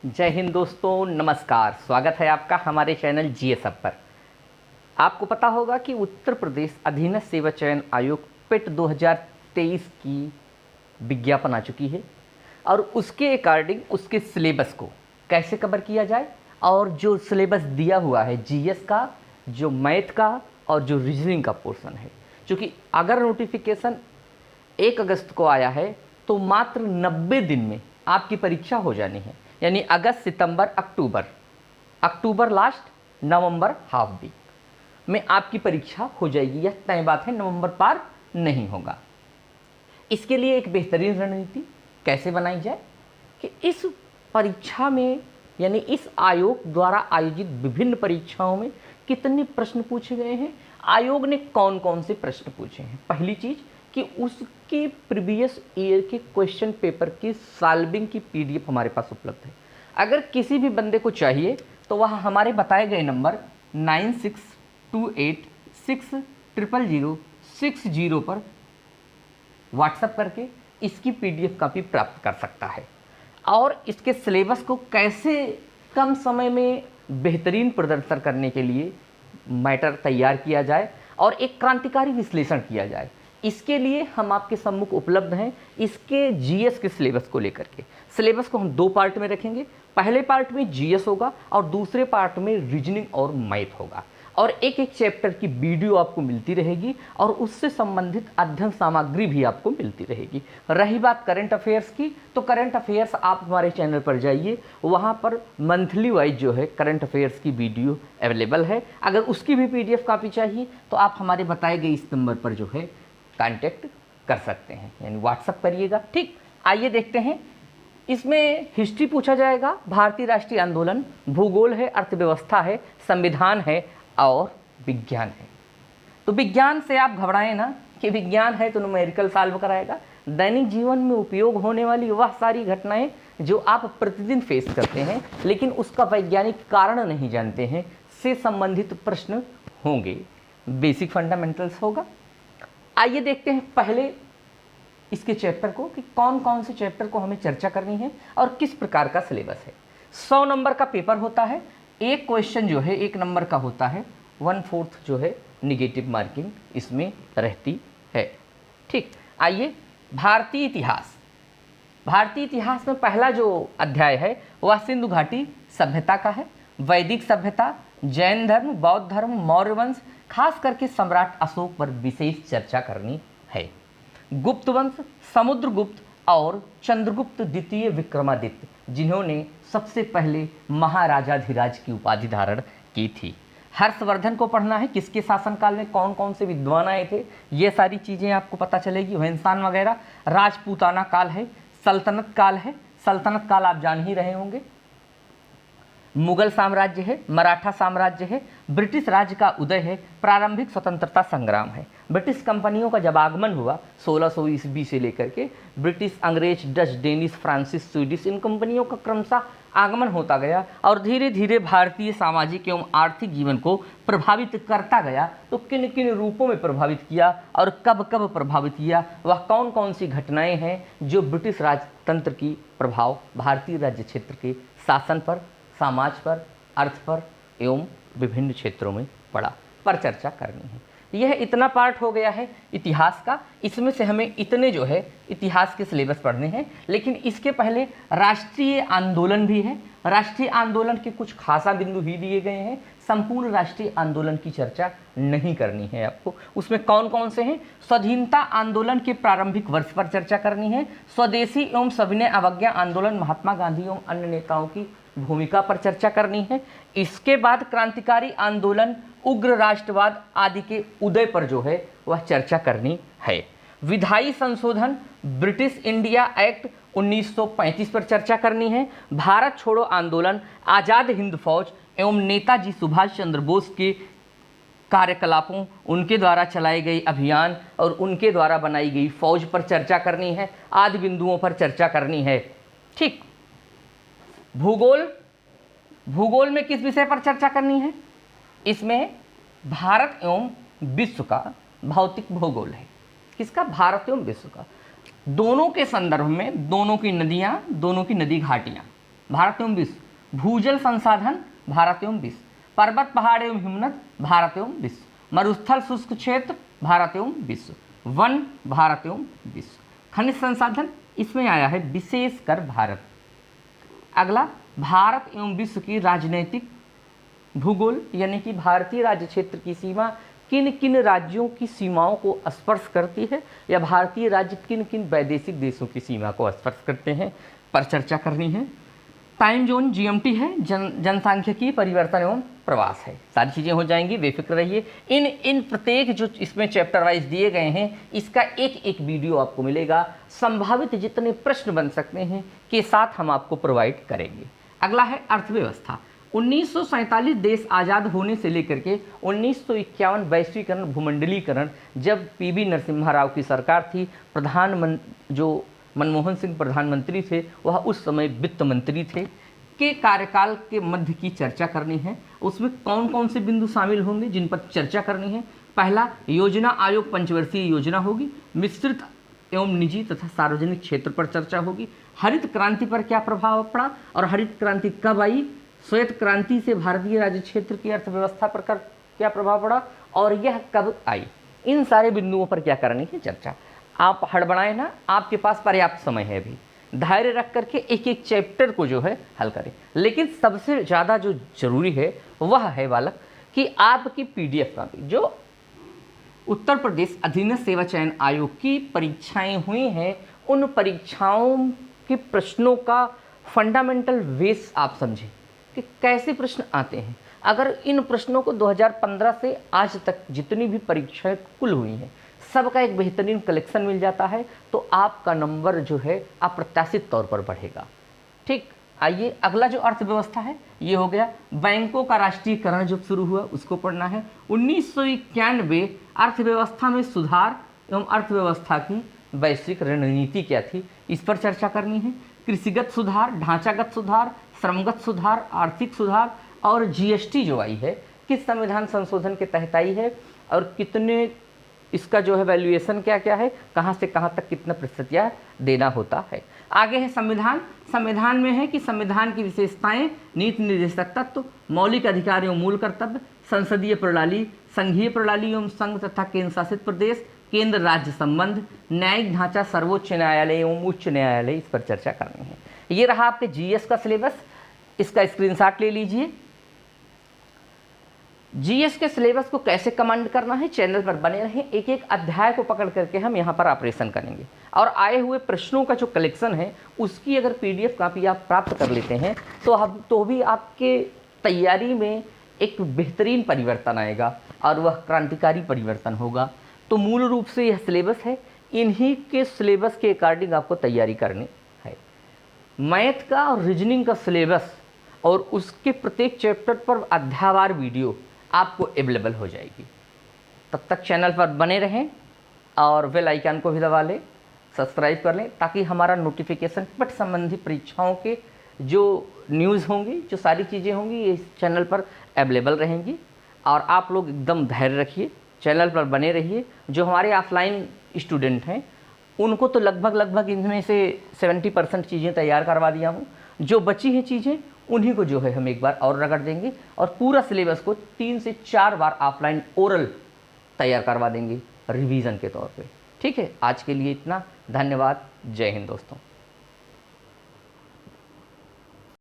जय हिंद दोस्तों, नमस्कार। स्वागत है आपका हमारे चैनल जीएसएफ पर। आपको पता होगा कि उत्तर प्रदेश अधीनस्थ सेवा चयन आयोग पेट 2023 की विज्ञापन आ चुकी है और उसके अकॉर्डिंग उसके सिलेबस को कैसे कवर किया जाए और जो सिलेबस दिया हुआ है जीएस का, जो मैथ का और जो रीजनिंग का पोर्शन है, क्योंकि अगर नोटिफिकेशन 1 अगस्त को आया है तो मात्र 90 दिन में आपकी परीक्षा हो जानी है। यानी अगस्त, सितंबर, अक्टूबर लास्ट, नवंबर हाफ वीक में आपकी परीक्षा हो जाएगी। यह तय बात है, नवंबर पार नहीं होगा। इसके लिए एक बेहतरीन रणनीति कैसे बनाई जाए कि इस परीक्षा में यानी इस आयोग द्वारा आयोजित विभिन्न परीक्षाओं में कितने प्रश्न पूछे गए हैं, आयोग ने कौन कौन से प्रश्न पूछे हैं। पहली चीज़ कि उसके प्रीवियस ईयर के क्वेश्चन पेपर की सॉल्विंग की पीडीएफ हमारे पास उपलब्ध है। अगर किसी भी बंदे को चाहिए तो वह हमारे बताए गए नंबर 9628600060 पर व्हाट्सएप करके इसकी पीडीएफ कॉपी प्राप्त कर सकता है। और इसके सिलेबस को कैसे कम समय में बेहतरीन प्रदर्शन करने के लिए मैटर तैयार किया जाए और एक क्रांतिकारी विश्लेषण किया जाए, इसके लिए हम आपके सम्मुख उपलब्ध हैं। इसके जीएस के सिलेबस को लेकर के सिलेबस को हम 2 पार्ट में रखेंगे। पहले पार्ट में जीएस होगा और दूसरे पार्ट में रीजनिंग और मैथ होगा और एक एक चैप्टर की वीडियो आपको मिलती रहेगी और उससे संबंधित अध्ययन सामग्री भी आपको मिलती रहेगी। रही बात करंट अफेयर्स की, तो करंट अफेयर्स आप हमारे चैनल पर जाइए, वहाँ पर मंथली वाइज जो है करंट अफेयर्स की वीडियो अवेलेबल है। अगर उसकी भी पीडीएफ कॉपी चाहिए तो आप हमारे बताए गए इस नंबर पर जो है कांटेक्ट कर सकते हैं, यानी व्हाट्सअप करिएगा। ठीक, आइए देखते हैं। इसमें हिस्ट्री पूछा जाएगा, भारतीय राष्ट्रीय आंदोलन, भूगोल है, अर्थव्यवस्था है, संविधान है और विज्ञान है। तो विज्ञान से आप घबराएं ना कि विज्ञान है तो न्यूमेरिकल सॉल्व कराएगा। दैनिक जीवन में उपयोग होने वाली वह सारी घटनाएं जो आप प्रतिदिन फेस करते हैं लेकिन उसका वैज्ञानिक कारण नहीं जानते हैं, से संबंधित प्रश्न होंगे। बेसिक फंडामेंटल्स होगा। आइए देखते हैं पहले इसके चैप्टर को कि कौन कौन से चैप्टर को हमें चर्चा करनी है और किस प्रकार का सिलेबस है। 100 नंबर का पेपर होता है। एक क्वेश्चन जो है 1 नंबर का होता है, 1/4 जो है निगेटिव मार्किंग इसमें रहती है। ठीक, आइए भारतीय इतिहास। भारतीय इतिहास में पहला जो अध्याय है वह सिंधु घाटी सभ्यता का है। वैदिक सभ्यता, जैन धर्म, बौद्ध धर्म, मौर्य वंश, खास करके सम्राट अशोक पर विशेष चर्चा करनी है। गुप्त वंश, समुद्रगुप्त और चंद्रगुप्त द्वितीय विक्रमादित्य, जिन्होंने सबसे पहले महाराजाधिराज की उपाधि धारण की थी। हर्षवर्धन को पढ़ना है, किसके शासनकाल में कौन कौन से विद्वान आए थे, ये सारी चीज़ें आपको पता चलेगी। होंसान वगैरह। राजपूताना काल है, सल्तनत काल है, सल्तनत काल आप जान ही रहे होंगे। मुगल साम्राज्य है, मराठा साम्राज्य है, ब्रिटिश राज्य का उदय है, प्रारंभिक स्वतंत्रता संग्राम है। ब्रिटिश कंपनियों का जब आगमन हुआ 1600 ईस्वी से लेकर के ब्रिटिश, अंग्रेज, डच, डेनिश, फ्रांसीस, स्वीडिश, इन कंपनियों का क्रमशः आगमन होता गया और धीरे धीरे भारतीय सामाजिक एवं आर्थिक जीवन को प्रभावित करता गया। तो किन किन रूपों में प्रभावित किया और कब कब प्रभावित किया, वह कौन कौन सी घटनाएं हैं जो ब्रिटिश राजतंत्र की प्रभाव भारतीय राज्य क्षेत्र के शासन पर, समाज पर, अर्थ पर एवं विभिन्न क्षेत्रों में पड़ा, पर चर्चा करनी है। यह इतना पार्ट हो गया है इतिहास का। इसमें से हमें इतने जो है इतिहास के सिलेबस पढ़ने हैं, लेकिन इसके पहले राष्ट्रीय आंदोलन भी है। राष्ट्रीय आंदोलन के कुछ खासा बिंदु ही दिए गए हैं, संपूर्ण राष्ट्रीय आंदोलन की चर्चा नहीं करनी है आपको। उसमें कौन कौन से हैं? स्वाधीनता आंदोलन के प्रारंभिक वर्ष पर चर्चा करनी है, स्वदेशी एवं सविनय अवज्ञा आंदोलन, महात्मा गांधी एवं अन्य नेताओं की भूमिका पर चर्चा करनी है। इसके बाद क्रांतिकारी आंदोलन, उग्र राष्ट्रवाद आदि के उदय पर जो है वह चर्चा करनी है। विधायी संशोधन, ब्रिटिश इंडिया एक्ट 1935 पर चर्चा करनी है। भारत छोड़ो आंदोलन, आज़ाद हिंद फौज एवं नेताजी सुभाष चंद्र बोस के कार्यकलापों, उनके द्वारा चलाए गए अभियान और उनके द्वारा बनाई गई फौज पर चर्चा करनी है। आदि बिंदुओं पर चर्चा करनी है। ठीक, भूगोल। भूगोल में किस विषय पर चर्चा करनी है? इसमें भारत एवं विश्व का भौतिक भूगोल है। किसका? भारत एवं विश्व का। दोनों के संदर्भ में दोनों की नदियाँ, दोनों की नदी घाटियाँ, भारत एवं विश्व, भूजल संसाधन भारत एवं विश्व, पर्वत पहाड़ एवं हिमनद भारत एवं विश्व, मरुस्थल शुष्क क्षेत्र भारत एवं विश्व, वन भारत एवं विश्व, खनिज संसाधन इसमें आया है विशेषकर भारत। अगला, भारत एवं विश्व की राजनीतिक भूगोल, यानी कि भारतीय राज्य क्षेत्र की सीमा किन किन राज्यों की सीमाओं को स्पर्श करती है, या भारतीय राज्य किन किन वैदेशिक देशों की सीमा को स्पर्श करते हैं, पर चर्चा करनी है। टाइम जोन जीएमटी है, जनसांख्यिकी परिवर्तन एवं प्रवास है। सारी चीज़ें हो जाएंगी, बेफिक्र रहिए। इन प्रत्येक जो इसमें चैप्टर वाइज दिए गए हैं, इसका एक एक वीडियो आपको मिलेगा। संभावित जितने प्रश्न बन सकते हैं के साथ हम आपको प्रोवाइड करेंगे। अगला है अर्थव्यवस्था। 1947 देश आज़ाद होने से लेकर के 1951 वैश्वीकरण भूमंडलीकरण, जब पीवी नरसिम्हा राव की सरकार थी, जो मनमोहन सिंह प्रधानमंत्री थे, वह उस समय वित्त मंत्री थे, के कार्यकाल के मध्य की चर्चा करनी है। उसमें कौन कौन से बिंदु शामिल होंगे जिन पर चर्चा करनी है। पहला, योजना आयोग पंचवर्षीय योजना होगी, मिश्रित एवं निजी तथा सार्वजनिक क्षेत्र पर चर्चा होगी। हरित क्रांति पर क्या प्रभाव पड़ा और हरित क्रांति कब आई, श्वेत क्रांति से भारतीय राज्य क्षेत्र की अर्थव्यवस्था पर क्या प्रभाव पड़ा और यह कब आई, इन सारे बिंदुओं पर क्या करनी है चर्चा। आप हड़बड़ाएं ना, आपके पास पर्याप्त समय है अभी, धैर्य रख करके एक एक चैप्टर को जो है हल करें। लेकिन सबसे ज़्यादा जो जरूरी है वह है बालक कि आपकी पीडीएफ कॉपी, जो उत्तर प्रदेश अधीनस्थ सेवा चयन आयोग की परीक्षाएं हुई हैं, उन परीक्षाओं के प्रश्नों का फंडामेंटल बेस आप समझें कि कैसे प्रश्न आते हैं। अगर इन प्रश्नों को 2015 से आज तक जितनी भी परीक्षाएं कुल हुई हैं, सबका एक बेहतरीन कलेक्शन मिल जाता है, तो आपका नंबर जो है अप्रत्याशित तौर पर बढ़ेगा। ठीक, आइए अगला जो अर्थव्यवस्था है ये हो गया। बैंकों का राष्ट्रीयकरण जब शुरू हुआ उसको पढ़ना है। 1991 अर्थव्यवस्था में सुधार एवं अर्थव्यवस्था की वैश्विक रणनीति क्या थी, इस पर चर्चा करनी है। कृषिगत सुधार, ढांचागत सुधार, श्रमगत सुधार, आर्थिक सुधार और जीएसटी जो आई है किस संविधान संशोधन के तहत आई है और कितने इसका जो है वैल्यूएशन क्या क्या है, कहाँ से कहाँ तक कितना प्रतिशत देना होता है। आगे है संविधान। संविधान में है कि संविधान की विशेषताएं, नीति निर्देशक तत्व, मौलिक अधिकार एवं मूल कर्तव्य, संसदीय प्रणाली, संघीय प्रणाली एवं संघ तथा केंद्र शासित प्रदेश, केंद्र राज्य संबंध, न्यायिक ढांचा, सर्वोच्च न्यायालय एवं उच्च न्यायालय, इस पर चर्चा करनी है। ये रहा आपके जीएस का सिलेबस, इसका स्क्रीनशॉट ले लीजिए। जीएस के सिलेबस को कैसे कमांड करना है, चैनल पर बने रहें, एक एक अध्याय को पकड़ करके हम यहाँ पर ऑपरेशन करेंगे। और आए हुए प्रश्नों का जो कलेक्शन है उसकी अगर पीडीएफ कॉपी आप प्राप्त कर लेते हैं तो भी आपके तैयारी में एक बेहतरीन परिवर्तन आएगा और वह क्रांतिकारी परिवर्तन होगा। तो मूल रूप से यह सिलेबस है, इन्हीं के सिलेबस के अकॉर्डिंग आपको तैयारी करनी है। मैथ का और रीजनिंग का सिलेबस और उसके प्रत्येक चैप्टर पर अध्यायवार वीडियो आपको अवेलेबल हो जाएगी। तब तक चैनल पर बने रहें और बेल आइकन को भी दबा लें, सब्सक्राइब कर लें, ताकि हमारा नोटिफिकेशन पट संबंधी परीक्षाओं के जो न्यूज़ होंगी, जो सारी चीज़ें होंगी, ये इस चैनल पर अवेलेबल रहेंगी। और आप लोग एकदम धैर्य रखिए, चैनल पर बने रहिए। जो हमारे ऑफलाइन स्टूडेंट हैं उनको तो लगभग इनमें से 70% चीज़ें तैयार करवा दिया हूँ। जो बची हैं चीज़ें उन्हीं को जो है हम एक बार और रगड़ देंगे और पूरा सिलेबस को 3 से 4 बार ऑफलाइन ओरल तैयार करवा देंगे रिवीजन के तौर पे। ठीक है, आज के लिए इतना। धन्यवाद। जय हिंद दोस्तों।